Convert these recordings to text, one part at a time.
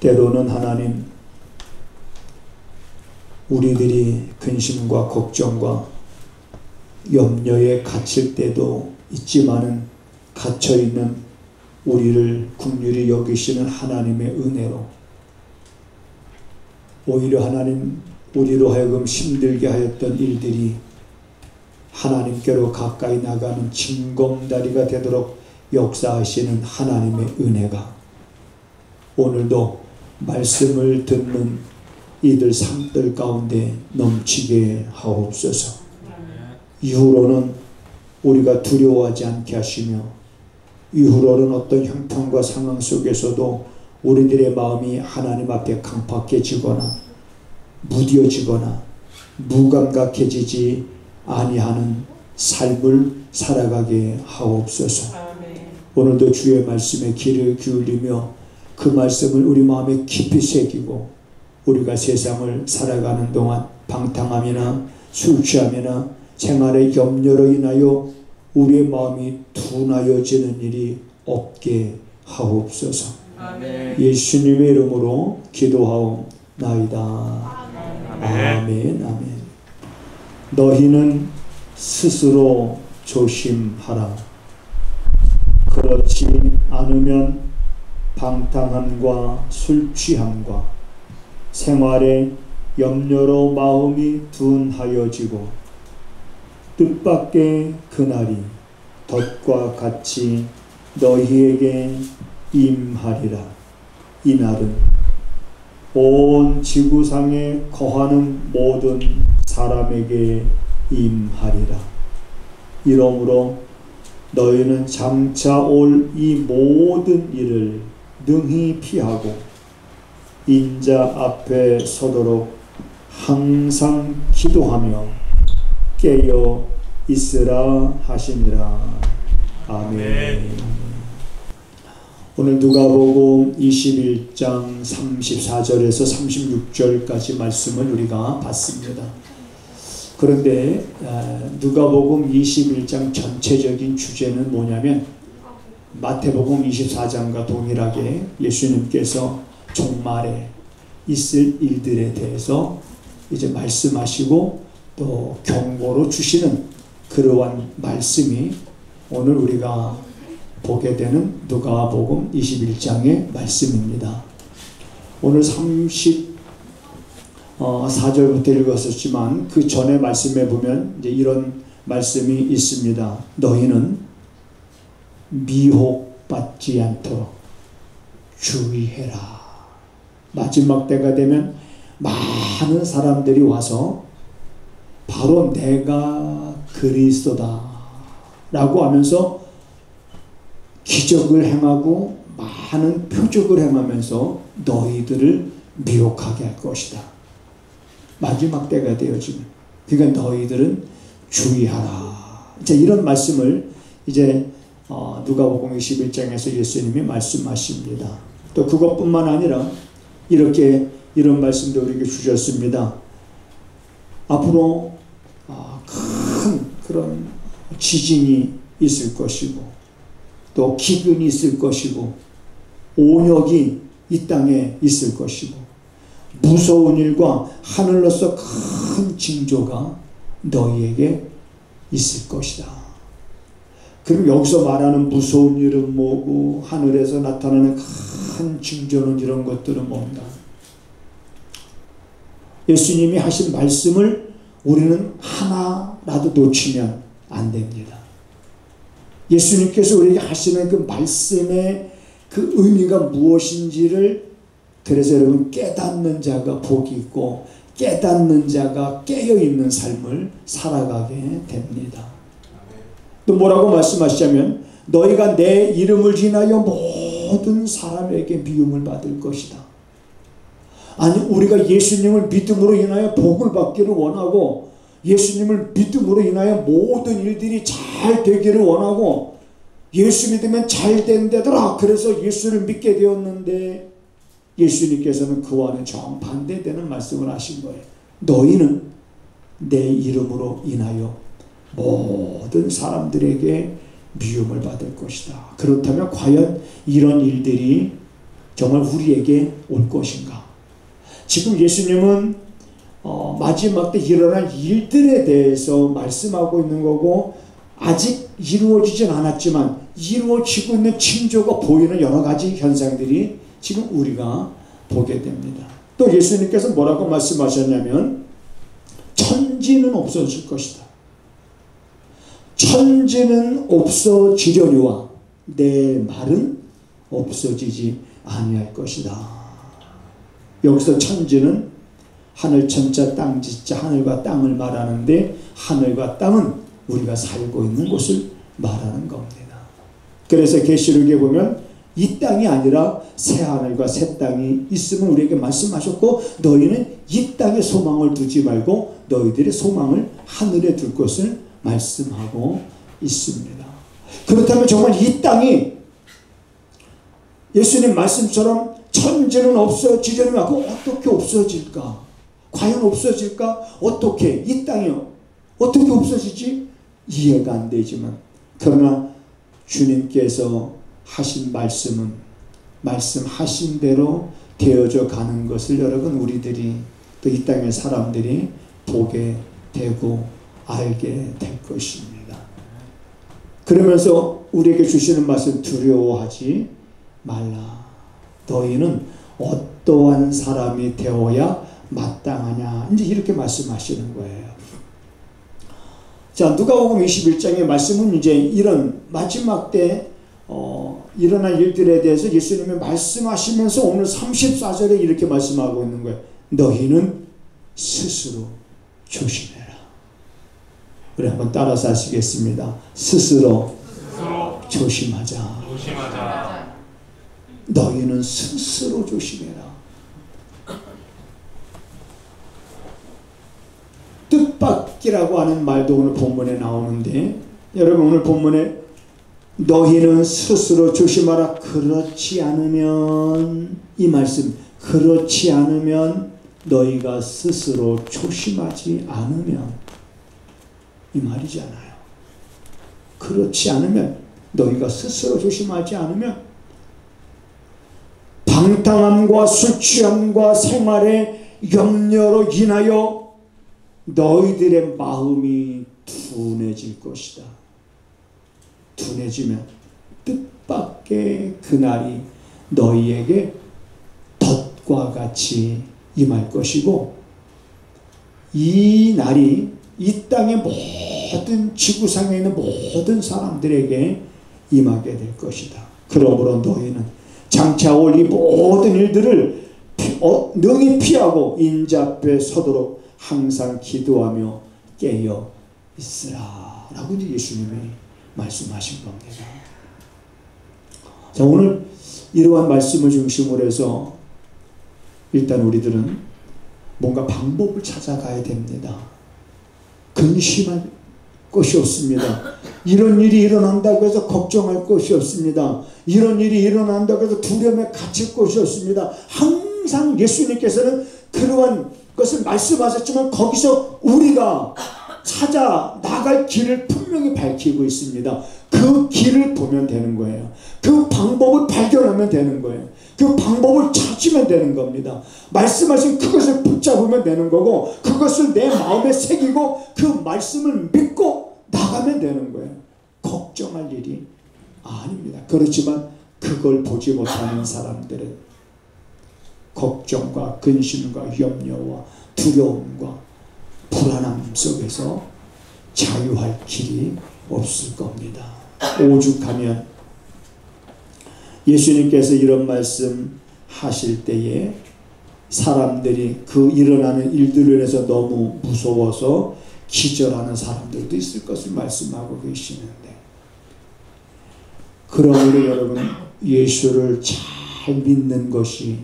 때로는 하나님, 우리들이 근심과 걱정과 염려에 갇힐 때도 있지만은 갇혀있는 우리를 긍휼히 여기시는 하나님의 은혜로 오히려 하나님, 우리로 하여금 힘들게 하였던 일들이 하나님께로 가까이 나가는 징검다리가 되도록 역사하시는 하나님의 은혜가 오늘도 말씀을 듣는 이들 삶들 가운데 넘치게 하옵소서. 이후로는 우리가 두려워하지 않게 하시며 이후로는 어떤 형편과 상황 속에서도 우리들의 마음이 하나님 앞에 강팍해지거나 무뎌지거나 무감각해지지 아니하는 삶을 살아가게 하옵소서. 오늘도 주의 말씀에 귀를 기울이며 그 말씀을 우리 마음에 깊이 새기고 우리가 세상을 살아가는 동안 방탕함이나 술 취함이나 생활의 염려로 인하여 우리의 마음이 둔하여지는 일이 없게 하옵소서. 아멘. 예수님의 이름으로 기도하옵나이다. 아멘. 아멘. 너희는 스스로 조심하라. 그렇지 않으면 방탕함과 술 취함과 생활의 염려로 마음이 둔하여지고 뜻밖의 그날이 덫과 같이 너희에게 임하리라. 이날은 온 지구상에 거하는 모든 사람에게 임하리라. 이러므로 너희는 장차 올 이 모든 일을 능히 피하고 인자 앞에 서도록 항상 기도하며 깨어 있으라 하시니라. 아멘. 오늘 누가복음 21장 34절에서 36절까지 말씀을 우리가 봤습니다. 그런데 누가복음 21장 전체적인 주제는 뭐냐면 마태복음 24장과 동일하게 예수님께서 종말에 있을 일들에 대해서 이제 말씀하시고 또 경고로 주시는 그러한 말씀이 오늘 우리가 보게 되는 누가복음 21장의 말씀입니다. 오늘 34절부터 읽었었지만 그 전에 말씀에 보면 이제 이런 말씀이 있습니다. 너희는 미혹받지 않도록 주의해라. 마지막 때가 되면 많은 사람들이 와서 바로 내가 그리스도다 라고 하면서 기적을 행하고 많은 표적을 행하면서 너희들을 미혹하게 할 것이다. 마지막 때가 되어지면 그러니까 너희들은 주의하라. 자, 이런 말씀을 이제 누가복음 21장에서 예수님이 말씀하십니다. 또 그것뿐만 아니라 이런 말씀도 우리에게 주셨습니다. 앞으로 큰 그런 지진이 있을 것이고 또 기근이 있을 것이고 온역이 이 땅에 있을 것이고 무서운 일과 하늘로서 큰 징조가 너희에게 있을 것이다. 그럼 여기서 말하는 무서운 일은 뭐고 하늘에서 나타나는 큰 징조는 이런 것들은 뭔가? 예수님이 하신 말씀을 우리는 하나라도 놓치면 안 됩니다. 예수님께서 우리에게 하시는 그 말씀의 그 의미가 무엇인지를 그래서 여러분 깨닫는 자가 복이 있고 깨닫는 자가 깨어있는 삶을 살아가게 됩니다. 또 뭐라고 말씀하시자면 너희가 내 이름을 인하여 모든 사람에게 미움을 받을 것이다. 아니 우리가 예수님을 믿음으로 인하여 복을 받기를 원하고 예수님을 믿음으로 인하여 모든 일들이 잘 되기를 원하고 예수 믿으면 잘 된다더라. 그래서 예수를 믿게 되었는데 예수님께서는 그와는 정반대되는 말씀을 하신 거예요. 너희는 내 이름으로 인하여 모든 사람들에게 미움을 받을 것이다. 그렇다면 과연 이런 일들이 정말 우리에게 올 것인가? 지금 예수님은 마지막 때 일어날 일들에 대해서 말씀하고 있는 거고, 아직 이루어지진 않았지만 이루어지고 있는 징조가 보이는 여러 가지 현상들이 지금 우리가 보게 됩니다. 또 예수님께서 뭐라고 말씀하셨냐면, 천지는 없어질 것이다. 천지는 없어지려니와 내 말은 없어지지 아니할 것이다. 여기서 천지는 하늘 천자 땅 지자, 하늘과 땅을 말하는데, 하늘과 땅은 우리가 살고 있는 곳을 말하는 겁니다. 그래서 계시록에 보면 이 땅이 아니라 새 하늘과 새 땅이 있음을 우리에게 말씀하셨고, 너희는 이 땅에 소망을 두지 말고 너희들의 소망을 하늘에 둘 것을 말씀하고 있습니다. 그렇다면 정말 이 땅이 예수님 말씀처럼 천지는 없어지려니와, 그 어떻게 없어질까? 과연 없어질까? 어떻게? 이 땅이요, 어떻게 없어지지? 이해가 안 되지만, 그러나 주님께서 하신 말씀은 말씀하신 대로 되어져 가는 것을 여러분, 우리들이 또 이 땅의 사람들이 보게 되고 알게 될 것입니다. 그러면서 우리에게 주시는 말씀, 두려워하지 말라. 너희는 어떠한 사람이 되어야 마땅하냐. 이제 이렇게 말씀하시는 거예요. 자, 누가복음 21장의 말씀은 이제 이런 마지막 때 일어날 일들에 대해서 예수님이 말씀하시면서 오늘 34절에 이렇게 말씀하고 있는 거예요. 너희는 스스로 조심해라. 우리 한번 따라서 하시겠습니다. 스스로 조심하자. 너희는 스스로 조심해라. 뜻밖이라고 하는 말도 오늘 본문에 나오는데, 여러분 오늘 본문에 너희는 스스로 조심하라. 그렇지 않으면, 이 말씀, 그렇지 않으면, 너희가 스스로 조심하지 않으면, 이 말이잖아요. 그렇지 않으면, 너희가 스스로 조심하지 않으면 방탕함과 술취함과 생활의 염려로 인하여 너희들의 마음이 둔해질 것이다. 둔해지면 뜻밖의 그날이 너희에게 덫과 같이 임할 것이고, 이 날이 이 땅의 모든 지구상에 있는 모든 사람들에게 임하게 될 것이다. 그러므로 너희는 장차 올 이 모든 일들을 능히 피하고 인자 앞에 서도록 항상 기도하며 깨어 있으라 라고 이제 예수님이 말씀하신 겁니다. 자, 오늘 이러한 말씀을 중심으로 해서 일단 우리들은 뭔가 방법을 찾아가야 됩니다. 근심할 것이 없습니다. 이런 일이 일어난다고 해서 걱정할 것이 없습니다. 이런 일이 일어난다고 해서 두려움에 갇힐 것이 없습니다. 항상 예수님께서는 그러한 것을 말씀하셨지만 거기서 우리가 찾아 나갈 길을 분명히 밝히고 있습니다. 그 길을 보면 되는 거예요. 그 방법을 발견하면 되는 거예요. 그 방법을 찾으면 되는 겁니다. 말씀하신 그것을 붙잡으면 되는 거고, 그것을 내 마음에 새기고 그 말씀을 믿고 나가면 되는 거예요. 걱정할 일이 아닙니다. 그렇지만 그걸 보지 못하는 사람들은 걱정과 근심과 염려와 두려움과 불안함 속에서 자유할 길이 없을 겁니다. 오죽하면 예수님께서 이런 말씀 하실 때에 사람들이 그 일어나는 일들로 인해서 너무 무서워서 기절하는 사람들도 있을 것을 말씀하고 계시는데, 그러므로 여러분 예수를 잘 믿는 것이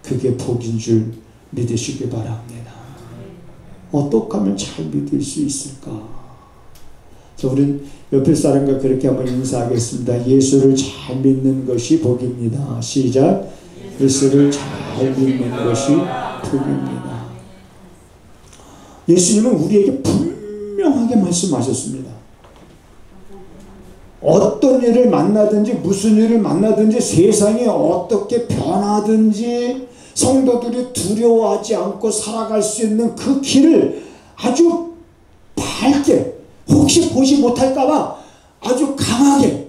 그게 복인 줄 믿으시기 바랍니다. 어떻게 하면 잘 믿을 수 있을까? 자, 우린 옆에 사람과 그렇게 한번 인사하겠습니다. 예수를 잘 믿는 것이 복입니다. 시작. 예수를 잘 믿는 것이 복입니다. 예수님은 우리에게 분명하게 말씀하셨습니다. 어떤 일을 만나든지 무슨 일을 만나든지 세상이 어떻게 변하든지 성도들이 두려워하지 않고 살아갈 수 있는 그 길을 아주 밝게, 혹시 보지 못할까봐 아주 강하게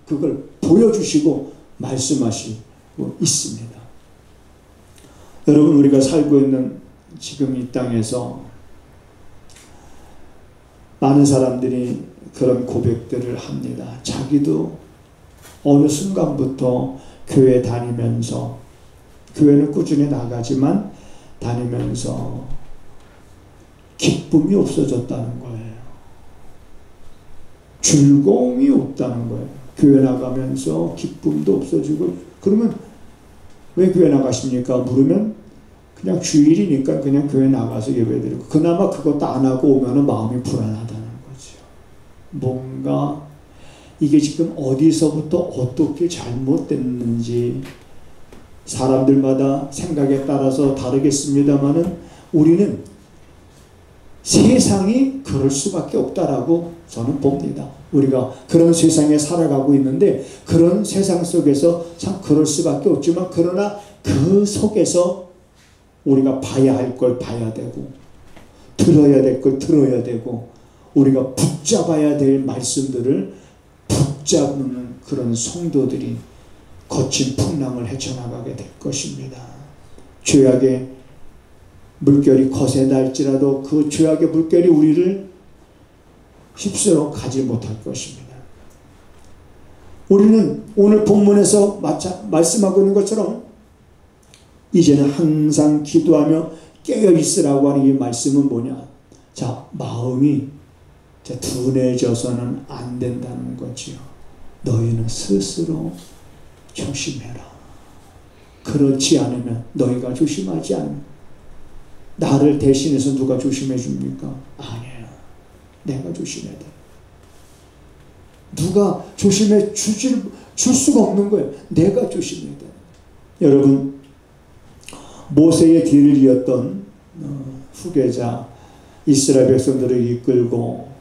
그걸 보여주시고 말씀하시고 있습니다. 여러분, 우리가 살고 있는 지금 이 땅에서 많은 사람들이 그런 고백들을 합니다. 자기도 어느 순간부터 교회 다니면서, 교회는 꾸준히 나가지만 다니면서 기쁨이 없어졌다는 거예요. 즐거움이 없다는 거예요. 교회 나가면서 기쁨도 없어지고. 그러면 왜 교회 나가십니까? 물으면 그냥 주일이니까 그냥 교회 나가서 예배드리고, 그나마 그것도 안 하고 오면 마음이 불안하다는 거죠. 뭔가 이게 지금 어디서부터 어떻게 잘못됐는지 사람들마다 생각에 따라서 다르겠습니다만은 우리는 세상이 그럴 수밖에 없다라고 저는 봅니다. 우리가 그런 세상에 살아가고 있는데 그런 세상 속에서 참 그럴 수밖에 없지만, 그러나 그 속에서 우리가 봐야 할 걸 봐야 되고 들어야 될 걸 들어야 되고 우리가 붙잡아야 될 말씀들을 붙잡는 그런 성도들이 거친 풍랑을 헤쳐나가게 될 것입니다. 죄악의 물결이 거세다 할지라도 그 죄악의 물결이 우리를 휩쓸어 가지 못할 것입니다. 우리는 오늘 본문에서 말씀하고 있는 것처럼 이제는 항상 기도하며 깨어 있으라고 하는 이 말씀은 뭐냐? 자, 마음이 둔해져서는 안 된다는 거지요. 너희는 스스로 조심해라. 그렇지 않으면, 너희가 조심하지 않으면 나를 대신해서 누가 조심해 줍니까? 아니에요. 내가 조심해야 돼. 누가 조심해 줄 수가 없는 거예요. 내가 조심해야 돼. 여러분, 모세의 뒤를 이었던 후계자, 이스라엘 백성들을 이끌고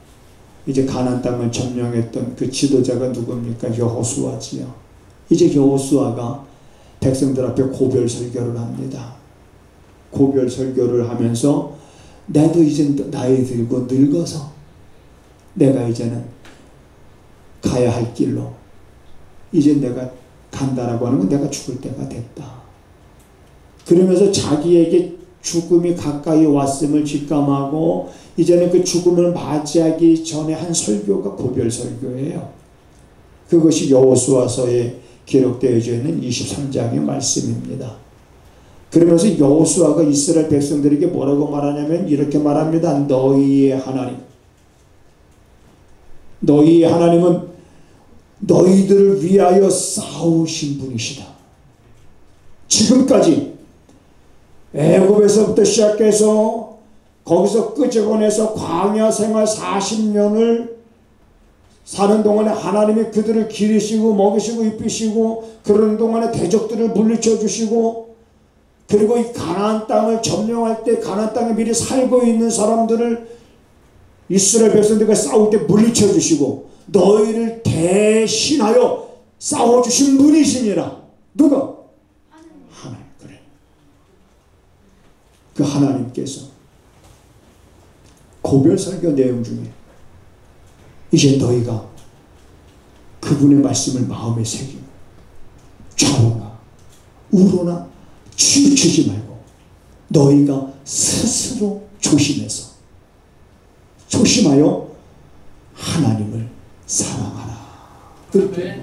이제 가나안 땅을 점령했던 그 지도자가 누굽니까? 여호수아지요. 이제 여호수아가 백성들 앞에 고별 설교를 합니다. 고별 설교를 하면서 나도 이제 나이 들고 늙어서 내가 이제는 가야 할 길로 이제 내가 간다라고 하는 건 내가 죽을 때가 됐다. 그러면서 자기에게 죽음이 가까이 왔음을 직감하고 이제는 그 죽음을 맞이하기 전에 한 설교가 고별 설교예요. 그것이 여호수아서에 기록되어져 있는 23장의 말씀입니다. 그러면서 여호수아가 이스라엘 백성들에게 뭐라고 말하냐면 이렇게 말합니다. 너희의 하나님, 너희의 하나님은 너희들을 위하여 싸우신 분이시다. 지금까지 애굽에서부터 시작해서 거기서 끄집어내서 광야 생활 40년을 사는 동안에 하나님이 그들을 기르시고 먹이시고 입히시고 그러는 동안에 대적들을 물리쳐 주시고, 그리고 이 가나안 땅을 점령할 때 가나안 땅에 미리 살고 있는 사람들을 이스라엘 백성들과 싸울 때 물리쳐 주시고 너희를 대신하여 싸워주신 분이시니라. 누가? 하나님. 그래. 그 하나님께서 고별 설교 내용 중에 이제 너희가 그분의 말씀을 마음에 새기고 좌우나 우로나 치우치지 말고 너희가 스스로 조심하여 하나님을 사랑하라. 그렇게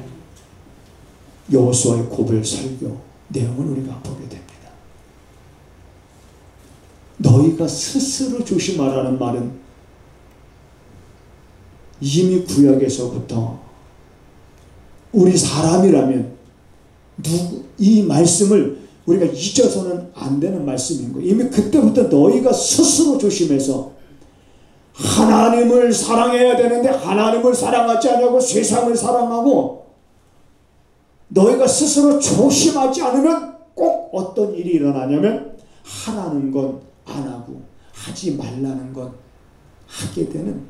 여호수아의 고별 설교 내용을 우리가 보게 됩니다. 너희가 스스로 조심하라는 말은 이미 구약에서부터 우리 사람이라면 이 말씀을 우리가 잊어서는 안 되는 말씀인 거예요. 이미 그때부터 너희가 스스로 조심해서 하나님을 사랑해야 되는데 하나님을 사랑하지 않냐고 세상을 사랑하고, 너희가 스스로 조심하지 않으면 꼭 어떤 일이 일어나냐면 하라는 건 안 하고 하지 말라는 건 하게 되는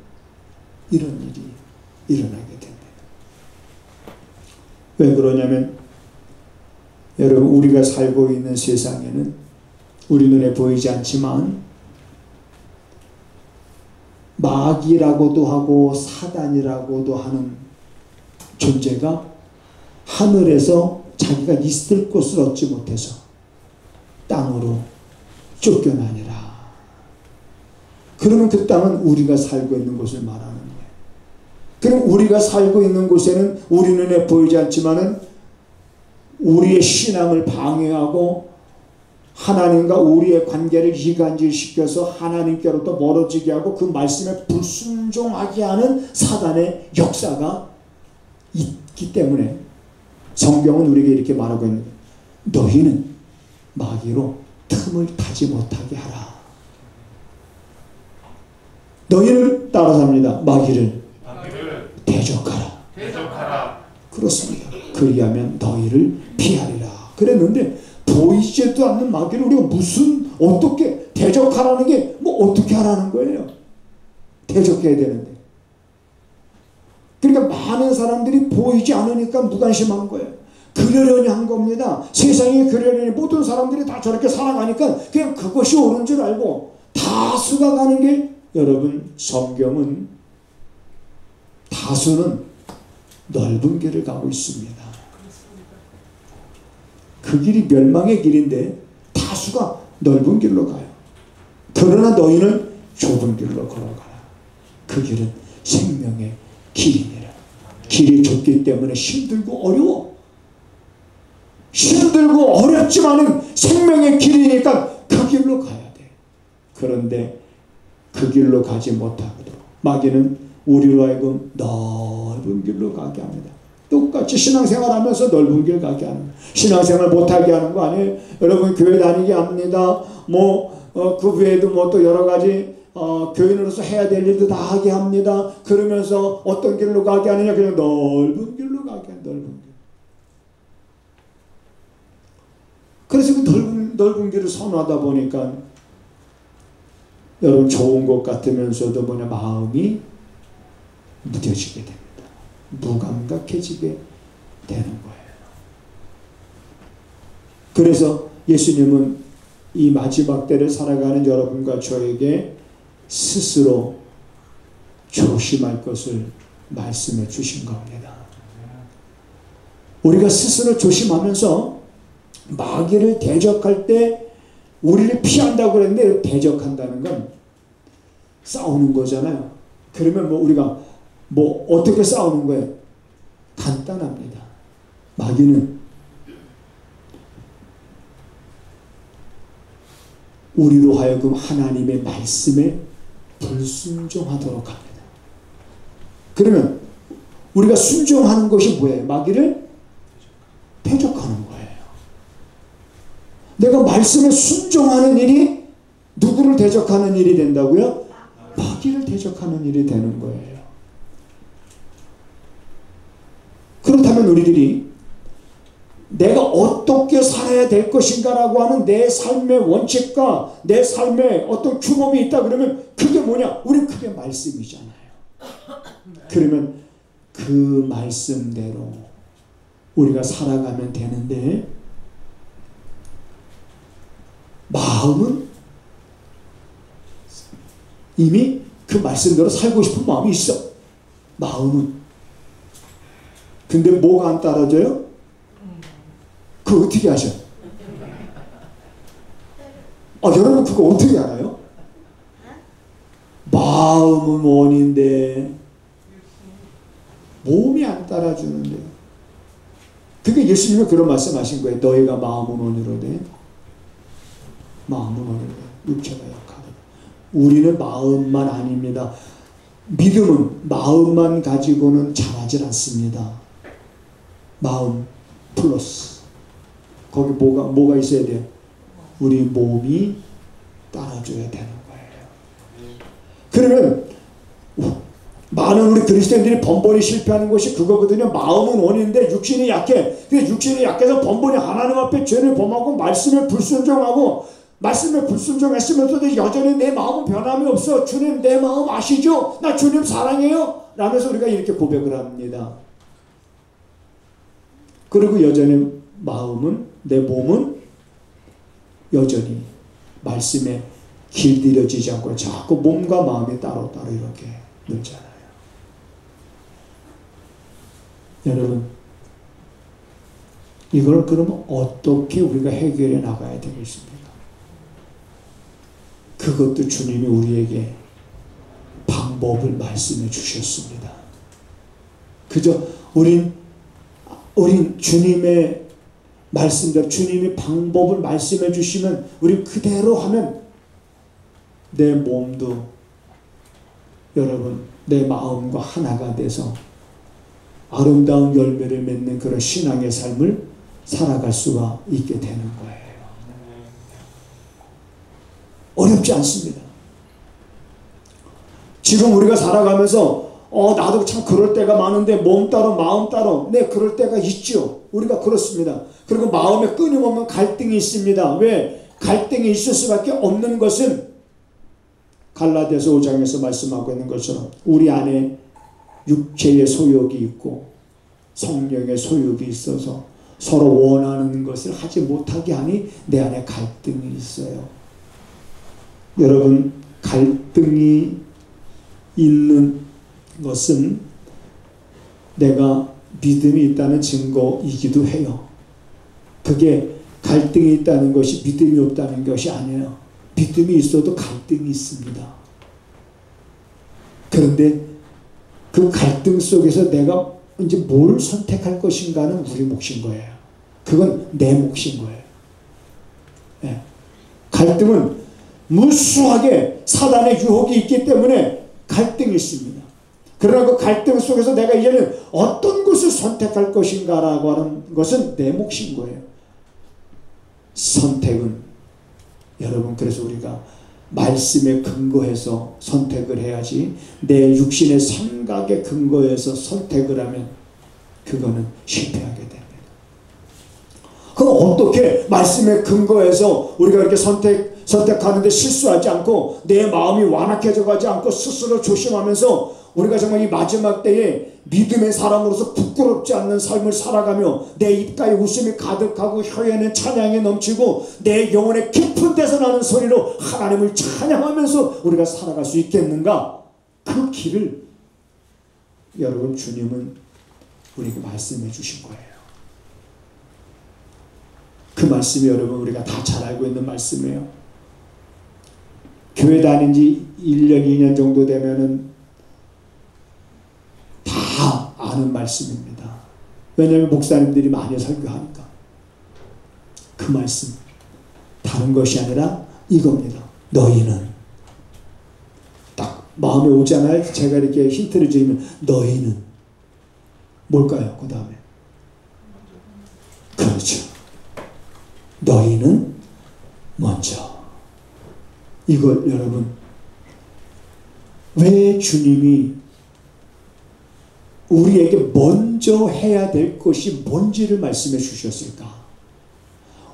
이런 일이 일어나게 됩니다. 왜 그러냐면 여러분, 우리가 살고 있는 세상에는 우리 눈에 보이지 않지만 마귀라고도 하고 사단이라고도 하는 존재가 하늘에서 자기가 있을 곳을 얻지 못해서 땅으로 쫓겨나니라. 그러면 그 땅은 우리가 살고 있는 곳을 말하는 거예요. 그럼 우리가 살고 있는 곳에는 우리 눈에 보이지 않지만은 우리의 신앙을 방해하고 하나님과 우리의 관계를 이간질시켜서 하나님께로부터 멀어지게 하고 그 말씀에 불순종하게 하는 사단의 역사가 있기 때문에 성경은 우리에게 이렇게 말하고 있는 거예요. 너희는 마귀로 틈을 타지 못하게 하라. 너희는 따라서 합니다. 마귀를 대적하라. 그렇습니다. 그리하면 너희를 피하리라. 그랬는데 보이지도 않는 마귀를 우리가 어떻게 대적하라는 게 어떻게 하라는 거예요. 대적해야 되는데. 그러니까 많은 사람들이 보이지 않으니까 무관심한 거예요. 그러려니 한 겁니다. 세상에 그러려니 모든 사람들이 다 저렇게 살아가니까 그냥 그것이 옳은 줄 알고 다수가 가는 길. 여러분, 성경은 다수는 넓은 길을 가고 있습니다. 그 길이 멸망의 길인데 다수가 넓은 길로 가요. 그러나 너희는 좁은 길로 걸어가라. 그 길은 생명의 길이니라. 길이 좁기 때문에 힘들고 어려워. 힘들고 어렵지만은 생명의 길이니까 그 길로 가야 돼. 그런데 그 길로 가지 못하거든 마귀는 우리로 하여금 넓은 길로 가게 합니다. 똑같이 신앙생활 하면서 넓은 길 가게 합니다. 신앙생활 못하게 하는 거 아니에요. 여러분, 교회 다니게 합니다. 그 외에도 또 여러 가지 교인으로서 해야 될 일도 다 하게 합니다. 그러면서 어떤 길로 가게 하느냐? 그냥 넓은 길로 가게 하는 넓은 길. 그래서 그 넓은 길을 선호하다 보니까 여러분, 좋은 것 같으면서도 마음이 무뎌지게 됩니다. 무감각해지게 되는 거예요. 그래서 예수님은 이 마지막 때를 살아가는 여러분과 저에게 스스로 조심할 것을 말씀해 주신 겁니다. 우리가 스스로 조심하면서 마귀를 대적할 때 우리를 피한다고 그랬는데, 대적한다는 건 싸우는 거잖아요. 그러면 우리가 어떻게 싸우는 거예요? 간단합니다. 마귀는 우리로 하여금 하나님의 말씀에 불순종하도록 합니다. 그러면 우리가 순종하는 것이 뭐예요? 마귀를 대적하는 거예요. 내가 말씀에 순종하는 일이 누구를 대적하는 일이 된다고요? 마귀를 대적하는 일이 되는 거예요. 그렇다면 우리들이 내가 어떻게 살아야 될 것인가라고 하는 내 삶의 원칙과 내 삶의 어떤 규범이 있다 그러면 그게 뭐냐? 우리 그게 말씀이잖아요. 그러면 그 말씀대로 우리가 살아가면 되는데, 마음은 이미 그 말씀대로 살고 싶은 마음이 있어. 마음은. 근데 뭐가 안 따라줘요? 그거 어떻게 하셔? 여러분 그거 어떻게 알아요? 마음은 원인데 몸이 안 따라주는데. 그게 예수님이 그런 말씀하신 거예요. 너희가 마음은 원이로되 마음은 원이로되 육체가 약하다. 우리는 마음만 아닙니다. 믿음은 마음만 가지고는 자라질 않습니다. 마음 플러스 거기 뭐가 있어야 돼요? 우리 몸이 따라줘야 되는 거예요. 그러면 많은 우리 그리스도인들이 번번이 실패하는 것이 그거거든요. 마음은 원인데 육신이 약해. 그래서 육신이 약해서 번번이 하나님 앞에 죄를 범하고 말씀에 불순종하고, 말씀에 불순종했으면서도 여전히 내 마음은 변함이 없어. 주님 내 마음 아시죠? 나 주님 사랑해요. 라면서 우리가 이렇게 고백을 합니다. 그리고 여전히 마음은, 내 몸은 여전히 말씀에 길들여지지 않고 자꾸 몸과 마음이 따로따로 이렇게 놀잖아요. 여러분, 이걸 그러면 어떻게 우리가 해결해 나가야 되겠습니까? 그것도 주님이 우리에게 방법을 말씀해 주셨습니다. 그저 우린 주님의 말씀대로 주님이 방법을 말씀해 주시면 우리 그대로 하면 내 몸도 여러분 내 마음과 하나가 돼서 아름다운 열매를 맺는 그런 신앙의 삶을 살아갈 수가 있게 되는 거예요. 어렵지 않습니다. 지금 우리가 살아가면서 나도 참 그럴 때가 많은데 몸 따로 마음 따로 네 그럴 때가 있죠. 우리가 그렇습니다. 그리고 마음에 끊임없는 갈등이 있습니다. 왜? 갈등이 있을 수밖에 없는 것은 갈라디아서 5장에서 말씀하고 있는 것처럼 우리 안에 육체의 소욕이 있고 성령의 소욕이 있어서 서로 원하는 것을 하지 못하게 하니 내 안에 갈등이 있어요. 여러분, 갈등이 있는 것은 내가 믿음이 있다는 증거이기도 해요. 그게 갈등이 있다는 것이 믿음이 없다는 것이 아니에요. 믿음이 있어도 갈등이 있습니다. 그런데 그 갈등 속에서 내가 이제 뭘 선택할 것인가는 우리 몫인 거예요. 그건 내 몫인 거예요. 네. 갈등은 무수하게 사단의 유혹이 있기 때문에 갈등이 있습니다. 그러나 그 갈등 속에서 내가 이제는 어떤 것을 선택할 것인가라고 하는 것은 내 몫인 거예요. 선택은 여러분 그래서 우리가 말씀에 근거해서 선택을 해야지 내 육신의 생각에 근거해서 선택을 하면 그거는 실패하게 됩니다. 그럼 어떻게 말씀에 근거해서 우리가 이렇게 선택하는데 실수하지 않고 내 마음이 완악해져 가지 않고 스스로 조심하면서 우리가 정말 이 마지막 때에 믿음의 사람으로서 부끄럽지 않는 삶을 살아가며 내 입가에 웃음이 가득하고 혀에는 찬양이 넘치고 내 영혼의 깊은 데서 나는 소리로 하나님을 찬양하면서 우리가 살아갈 수 있겠는가? 그 길을 여러분 주님은 우리에게 말씀해 주신 거예요. 그 말씀이 여러분 우리가 다 잘 알고 있는 말씀이에요. 교회 다닌 지 1년 2년 정도 되면은 다 아는 말씀입니다. 왜냐하면 목사님들이 많이 설교하니까. 그 말씀 다른 것이 아니라 이겁니다. 너희는 딱 마음에 오잖아요. 제가 이렇게 힌트를 드리면 너희는 뭘까요? 그 다음에 그렇죠. 너희는 먼저. 이걸 여러분 왜 주님이 우리에게 먼저 해야 될 것이 뭔지를 말씀해 주셨을까?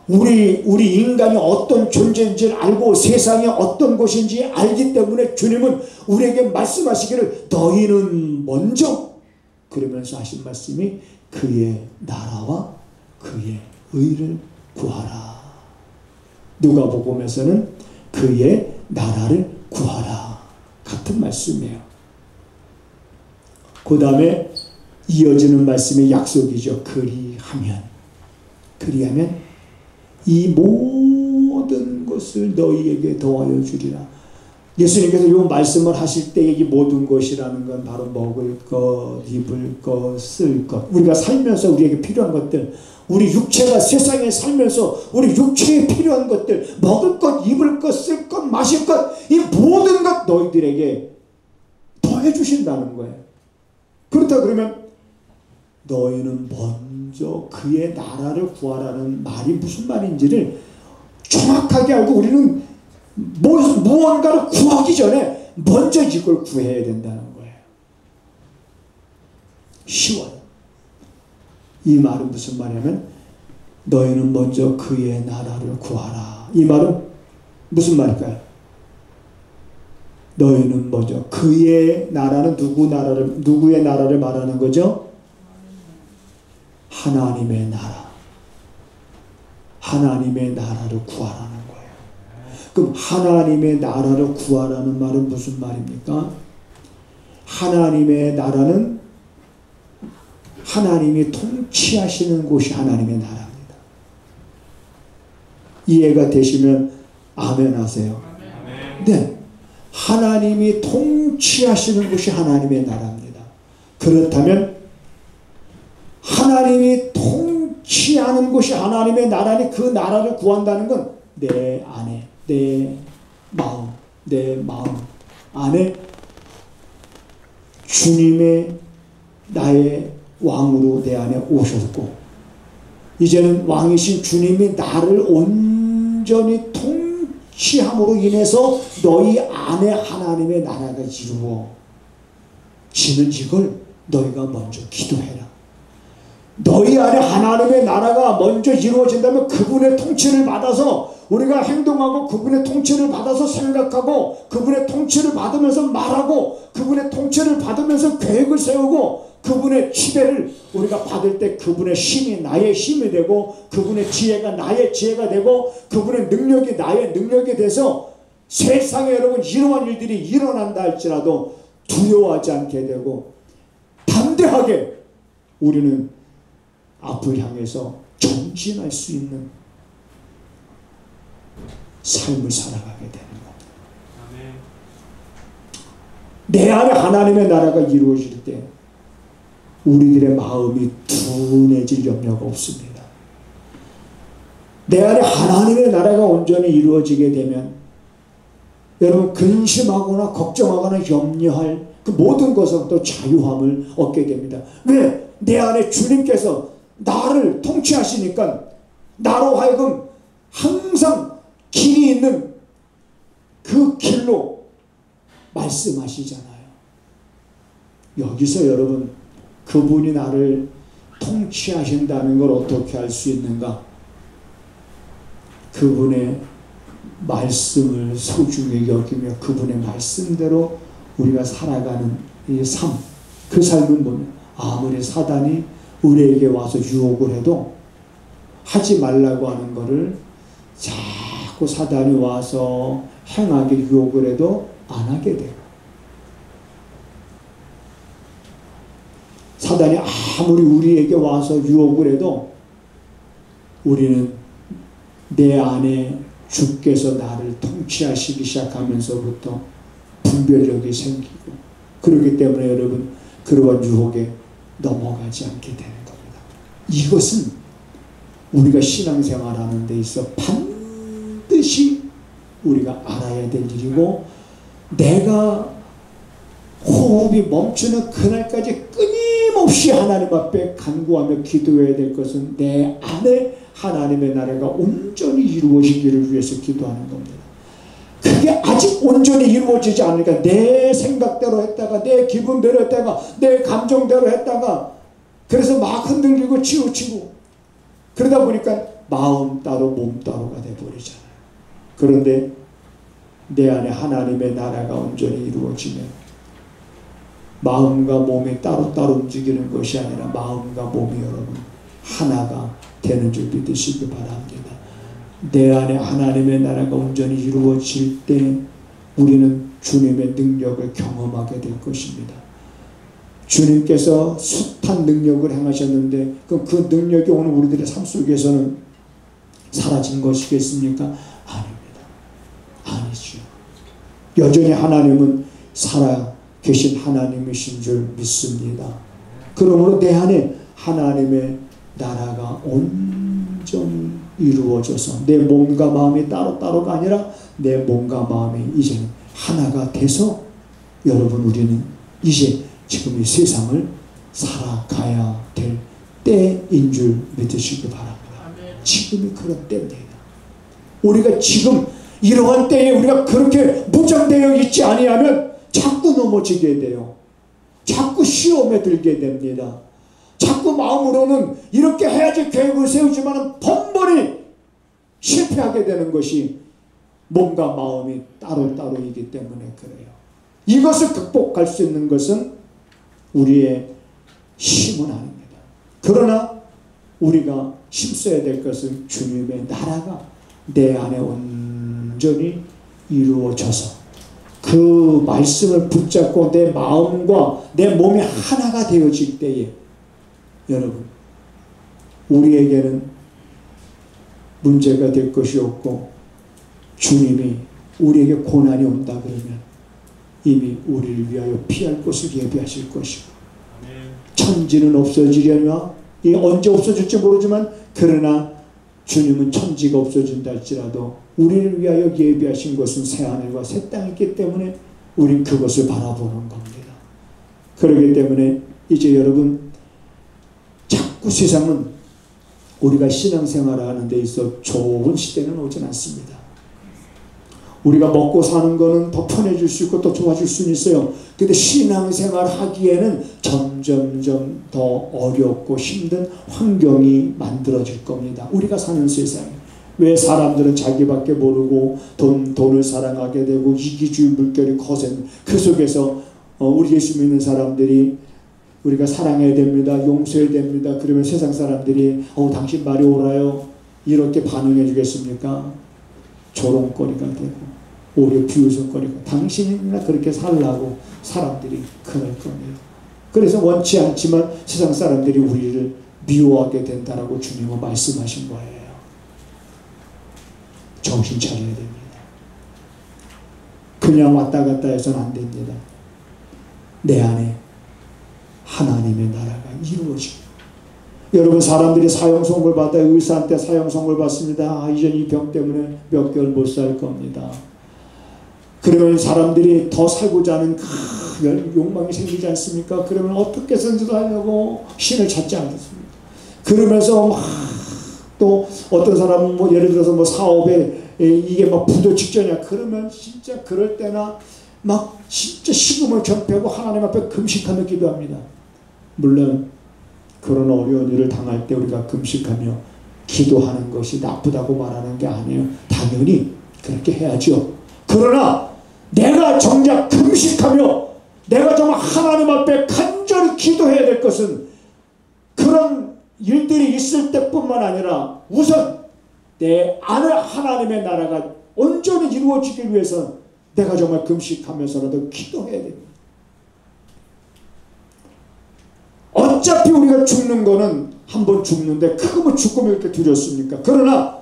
우리 인간이 어떤 존재인지를 알고 세상이 어떤 곳인지 알기 때문에 주님은 우리에게 말씀하시기를 너희는 먼저 그러면서 하신 말씀이 그의 나라와 그의 의를 구하라. 누가복음에서는 그의 나라를 구하라 같은 말씀이에요. 그 다음에 이어지는 말씀의 약속이죠. 그리하면 이 모든 것을 너희에게 더하여 주리라. 예수님께서 이 말씀을 하실 때 이 모든 것이라는 건 바로 먹을 것, 입을 것, 쓸 것, 우리가 살면서 우리에게 필요한 것들, 우리 육체가 세상에 살면서 우리 육체에 필요한 것들, 먹을 것, 입을 것, 쓸 것, 마실 것, 이 모든 것 너희들에게 더해 주신다는 거예요. 그렇다 그러면 너희는 먼저 그의 나라를 구하라는 말이 무슨 말인지를 정확하게 알고 우리는 무언가를 구하기 전에 먼저 이걸 구해야 된다는 거예요. 쉬워요. 이 말은 무슨 말이냐면 너희는 먼저 그의 나라를 구하라. 이 말은 무슨 말일까요? 너희는 먼저 그의 나라는 누구의 나라를 말하는 거죠? 하나님의 나라, 하나님의 나라를 구하라는 거예요. 그럼 하나님의 나라를 구하라는 말은 무슨 말입니까? 하나님의 나라는 하나님이 통치하시는 곳이 하나님의 나라입니다. 이해가 되시면 아멘 하세요. 네, 하나님이 통치하시는 곳이 하나님의 나라입니다. 그렇다면 하나님이 통치하는 곳이 하나님의 나라니 그 나라를 구한다는 건 내 안에, 내 마음 안에 주님의 나의 왕으로 내 안에 오셨고, 이제는 왕이신 주님이 나를 온전히 통치함으로 인해서 너희 안에 하나님의 나라가 이루어지는 이걸 너희가 먼저 기도해라. 너희 안에 하나님의 나라가 먼저 이루어진다면 그분의 통치를 받아서 우리가 행동하고, 그분의 통치를 받아서 생각하고, 그분의 통치를 받으면서 말하고, 그분의 통치를 받으면서 계획을 세우고, 그분의 지배를 우리가 받을 때 그분의 힘이 나의 힘이 되고, 그분의 지혜가 나의 지혜가 되고, 그분의 능력이 나의 능력이 돼서 세상에 여러분 이러한 일들이 일어난다 할지라도 두려워하지 않게 되고 담대하게 우리는 앞을 향해서 전진할 수 있는 삶을 살아가게 되는 겁니다. 내 안에 하나님의 나라가 이루어질 때 우리들의 마음이 둔해질 염려가 없습니다. 내 안에 하나님의 나라가 온전히 이루어지게 되면 여러분 근심하거나 걱정하거나 염려할 그 모든 것으로부터 자유함을 얻게 됩니다. 왜? 내 안에 주님께서 나를 통치하시니까 나로 하여금 항상 길이 있는 그 길로 말씀하시잖아요. 여기서 여러분 그분이 나를 통치하신다는 걸 어떻게 알 수 있는가? 그분의 말씀을 소중히 여기며 그분의 말씀대로 우리가 살아가는 이 삶, 그 삶은 뭐냐? 아무리 사단이 우리에게 와서 유혹을 해도 하지 말라고 하는 것을 자꾸 사단이 와서 행하게 유혹을 해도 안 하게 돼요. 사단이 아무리 우리에게 와서 유혹을 해도 우리는 내 안에 주께서 나를 통치하시기 시작하면서부터 분별력이 생기고, 그렇기 때문에 여러분 그러한 유혹에 넘어가지 않게 되는 겁니다. 이것은 우리가 신앙생활하는 데 있어 반드시 우리가 알아야 될 일이고, 내가 호흡이 멈추는 그날까지 끊임없이 하나님 앞에 간구하며 기도해야 될 것은 내 안에 하나님의 나라가 온전히 이루어지기를 위해서 기도하는 겁니다. 그게 아직 온전히 이루어지지 않으니까 내 생각대로 했다가, 내 기분대로 했다가, 내 감정대로 했다가, 그래서 막 흔들리고 치우치고 그러다 보니까 마음 따로 몸 따로가 돼버리잖아요. 그런데 내 안에 하나님의 나라가 온전히 이루어지면 마음과 몸이 따로따로 움직이는 것이 아니라 마음과 몸이 여러분 하나가 되는 줄 믿으시기 바랍니다. 내 안에 하나님의 나라가 온전히 이루어질 때 우리는 주님의 능력을 경험하게 될 것입니다. 주님께서 숱한 능력을 행하셨는데 그럼 그 능력이 오늘 우리들의 삶 속에서는 사라진 것이겠습니까? 아닙니다. 아니죠. 여전히 하나님은 살아 계신 하나님이신 줄 믿습니다. 그러므로 내 안에 하나님의 나라가 온전히 이루어져서 내 몸과 마음이 따로따로가 아니라 내 몸과 마음이 이제는 하나가 돼서 여러분 우리는 이제 지금 이 세상을 살아가야 될 때인 줄 믿으시기 바랍니다. 지금이 그런 때입니다. 우리가 지금 이러한 때에 우리가 그렇게 무장되어 있지 아니하면 자꾸 넘어지게 돼요. 자꾸 시험에 들게 됩니다. 자꾸 마음으로는 이렇게 해야지 계획을 세우지만 번번이 실패하게 되는 것이 몸과 마음이 따로따로이기 때문에 그래요. 이것을 극복할 수 있는 것은 우리의 힘은 아닙니다. 그러나 우리가 힘써야 될 것은 주님의 나라가 내 안에 온전히 이루어져서 그 말씀을 붙잡고 내 마음과 내 몸이 하나가 되어질 때에 여러분 우리에게는 문제가 될 것이 없고 주님이 우리에게 고난이 온다 그러면 이미 우리를 위하여 피할 곳을 예비하실 것이고 천지는 없어지려니와 이 언제 없어질지 모르지만 그러나 주님은 천지가 없어진다 할지라도 우리를 위하여 예비하신 것은 새하늘과 새 땅이기 때문에 우린 그것을 바라보는 겁니다. 그렇기 때문에 이제 여러분 자꾸 세상은 우리가 신앙생활을 하는 데 있어 좋은 시대는 오진 않습니다. 우리가 먹고 사는 거는 더 편해질 수 있고 더 좋아질 수는 있어요. 근데 신앙생활 하기에는 점점점 더 어렵고 힘든 환경이 만들어질 겁니다. 우리가 사는 세상에. 왜 사람들은 자기밖에 모르고 돈을 사랑하게 되고 이기주의 물결이 거센 그 속에서 우리 예수 믿는 사람들이 우리가 사랑해야 됩니다. 용서해야 됩니다. 그러면 세상 사람들이 당신 말이 옳아요. 이렇게 반응해 주겠습니까? 조롱거리가 되고 오히려 비웃음거리고 당신이나 그렇게 살라고 사람들이 그럴 겁니다. 그래서 원치 않지만 세상 사람들이 우리를 미워하게 된다라고 주님은 말씀하신 거예요. 정신 차려야 됩니다. 그냥 왔다 갔다 해서는 안 됩니다. 내 안에 하나님의 나라가 이루어지고 여러분 사람들이 사형선고를 받아요. 의사한테 사형선고를 받습니다. 이제 이 병 때문에 몇 개월 못 살 겁니다. 그러면 사람들이 더 살고자 하는 욕망이 생기지 않습니까? 그러면 어떻게 해서든지 하려고 신을 찾지 않겠습니까? 그러면서 막 또 어떤 사람은 뭐 예를 들어서 뭐 사업에 이게 막 부도 직전이야. 그러면 진짜 그럴 때나 막 진짜 식음을 전폐하고 하나님 앞에 금식하며 기도합니다. 물론 그런 어려운 일을 당할 때 우리가 금식하며 기도하는 것이 나쁘다고 말하는 게 아니에요. 당연히 그렇게 해야죠. 그러나 내가 정작 금식하며 내가 정말 하나님 앞에 간절히 기도해야 될 것은 그런 일들이 있을 때뿐만 아니라 우선 내 안에 하나님의 나라가 온전히 이루어지기 위해서 내가 정말 금식하면서라도 기도해야 됩니다. 어차피 우리가 죽는 거는 한 번 죽는데 그거 죽음이 이렇게 두렵습니까? 그러나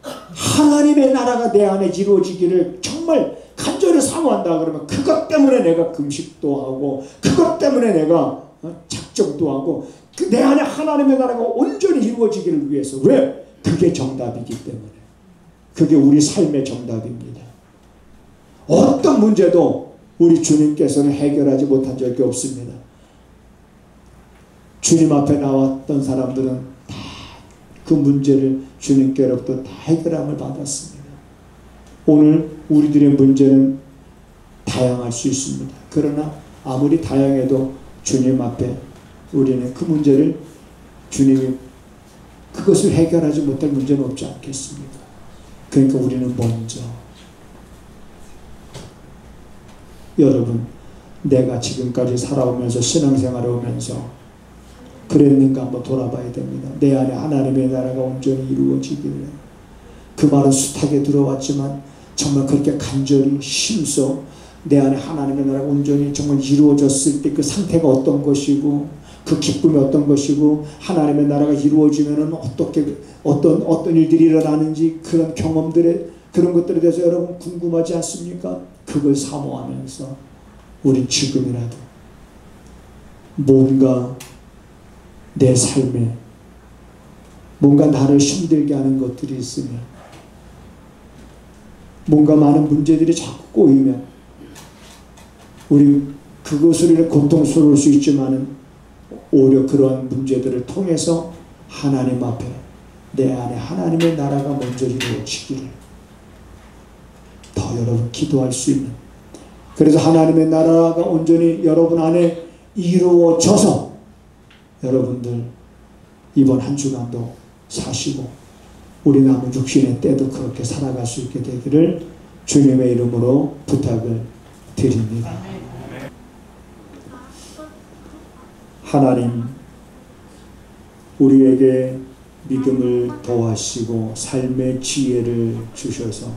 하나님의 나라가 내 안에 이루어지기를 정말 간절히 사모한다 그러면 그것 때문에 내가 금식도 하고 그것 때문에 내가 작정도 하고 내 안에 하나님의 나라가 온전히 이루어지기를 위해서. 왜? 그게 정답이기 때문에. 그게 우리 삶의 정답입니다. 어떤 문제도 우리 주님께서는 해결하지 못한 적이 없습니다. 주님 앞에 나왔던 사람들은 다 그 문제를 주님께로부터 다 해결함을 받았습니다. 오늘 우리들의 문제는 다양할 수 있습니다. 그러나 아무리 다양해도 주님 앞에 우리는 그 문제를 주님이 그것을 해결하지 못할 문제는 없지 않겠습니까? 그러니까 우리는 먼저 여러분 내가 지금까지 살아오면서 신앙생활을 하면서 그랬는가 한번 돌아봐야 됩니다. 내 안에 하나님의 나라가 온전히 이루어지기를. 그 말은 숱하게 들어왔지만 정말 그렇게 간절히 힘써 내 안에 하나님의 나라가 온전히 정말 이루어졌을 때 그 상태가 어떤 것이고 그 기쁨이 어떤 것이고 하나님의 나라가 이루어지면은 어떻게 어떤 일들이 일어나는지 그런 경험들에 그런 것들에 대해서 여러분 궁금하지 않습니까? 그걸 사모하면서 우리 지금이라도 뭔가 내 삶에 뭔가 나를 힘들게 하는 것들이 있으면 뭔가 많은 문제들이 자꾸 꼬이면 우리 그것을 고통스러울 수 있지만은 오히려 그러한 문제들을 통해서 하나님 앞에 내 안에 하나님의 나라가 먼저 이루어지기를 더 여러분 기도할 수 있는. 그래서 하나님의 나라가 온전히 여러분 안에 이루어져서 여러분들 이번 한 주간도 사시고 우리 남은 육신의 때도 그렇게 살아갈 수 있게 되기를 주님의 이름으로 부탁을 드립니다. 하나님, 우리에게 믿음을 더하시고 삶의 지혜를 주셔서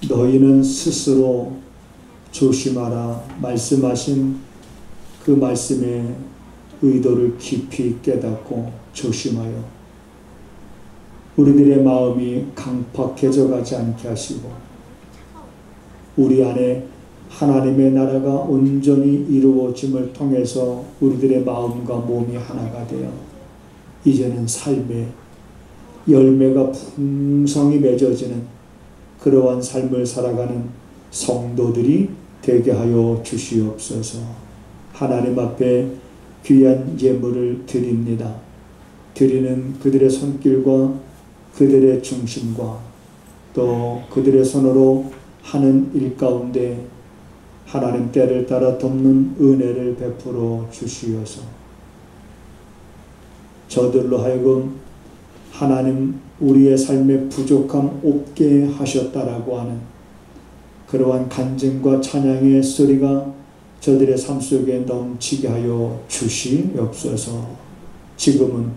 너희는 스스로 조심하라 말씀하신 그 말씀의 의도를 깊이 깨닫고 조심하여 우리들의 마음이 강팍해져 가지 않게 하시고 우리 안에 하나님의 나라가 온전히 이루어짐을 통해서 우리들의 마음과 몸이 하나가 되어 이제는 삶의 열매가 풍성히 맺어지는 그러한 삶을 살아가는 성도들이 되게 하여 주시옵소서. 하나님 앞에 귀한 예물을 드립니다. 드리는 그들의 손길과 그들의 중심과 또 그들의 손으로 하는 일 가운데 하나님 때를 따라 돕는 은혜를 베풀어 주시어서 저들로 하여금 하나님 우리의 삶의 부족함 없게 하셨다라고 하는 그러한 간증과 찬양의 소리가 저들의 삶 속에 넘치게 하여 주시옵소서. 지금은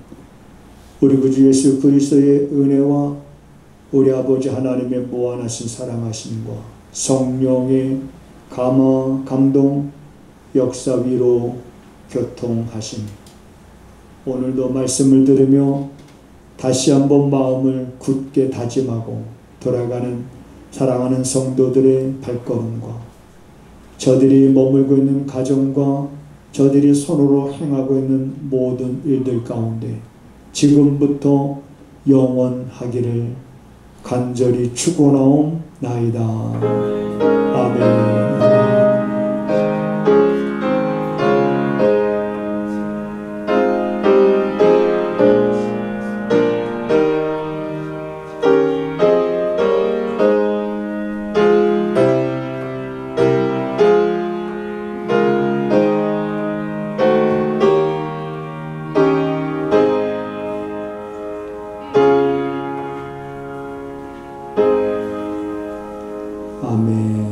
우리 구주 예수 그리스도의 은혜와 우리 아버지 하나님의 무한하신 사랑하심과 성령의 감화, 감동, 역사 위로 교통하심 오늘도 말씀을 들으며 다시 한번 마음을 굳게 다짐하고 돌아가는 사랑하는 성도들의 발걸음과 저들이 머물고 있는 가정과 저들이 손으로 행하고 있는 모든 일들 가운데 지금부터 영원하기를 간절히 축원하옵나이다. 아멘. 아멘.